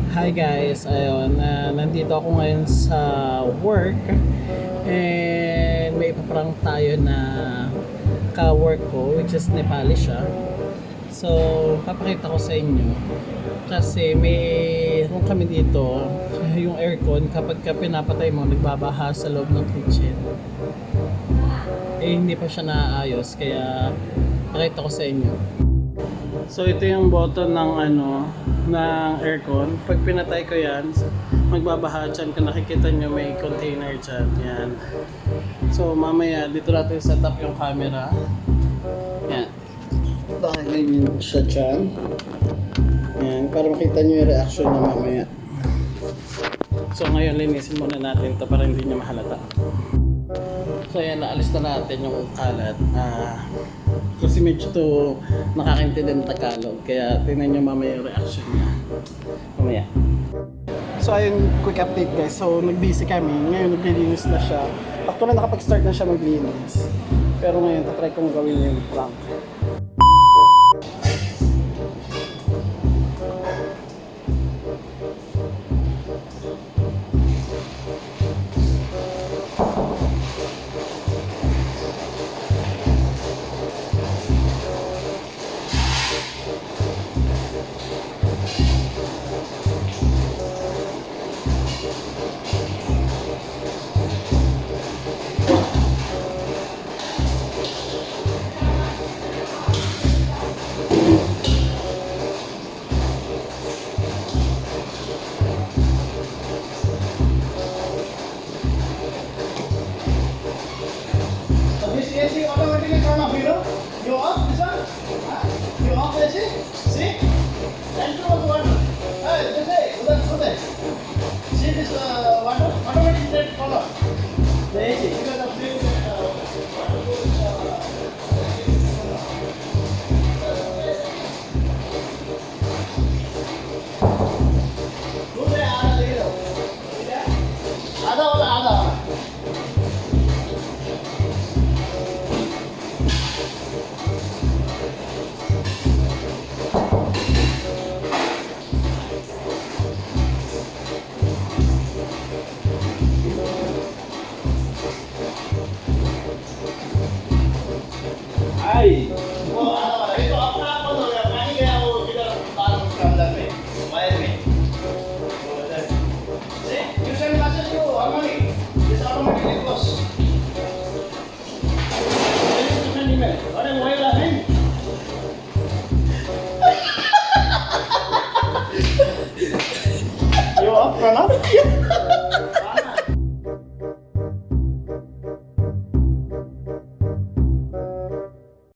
Hi guys, ayun, nandito ako ngayon sa work and may ipaprank tayo na ka-work ko which is Nepali siya. So, papakita ko sa inyo kasi mayroon kami dito yung aircon kapag ka pinapatay mo nagbabaha sa loob ng kitchen. Hindi pa siya naayos kaya pakita ko sa inyo. So ito yung button ng ng aircon. Pag pinatay ko yan, magbabaha dyan. Kung nakikita nyo may container dyan. Yan. So mamaya dito natin set up yung camera. Yan. Dahilin yun siya dyan. Yan. Para makita nyo yung reaction niya mamaya. So ngayon linisin muna natin ito para hindi niya mahalata. So yan, naalis na natin yung kalat. Kasi medyo to nakakaintindi ng Tagalog. Kaya tingnan nyo mamaya yung reaction niya. Mamaya. So ayun, quick update guys. So nag-busy kami. Ngayon naglilinis na siya. Actually nakapag-start na siya maglinis. Pero ngayon tatry kong gawin yung prank. AC automatically turn off, you know? You off this one? You off the AC? See? Enter was water. Hey, this way, udhar. See this water? Automatically turn off. The AC, because of this water goes, आधा वाला आधा वो आधा वाला ये तो अपना आप बंद हो गया पानी गया वो किधर तार उसके अंदर में वायर में see you send message to harmony this automatically goes send it to send email अरे वही laughing you off Pranav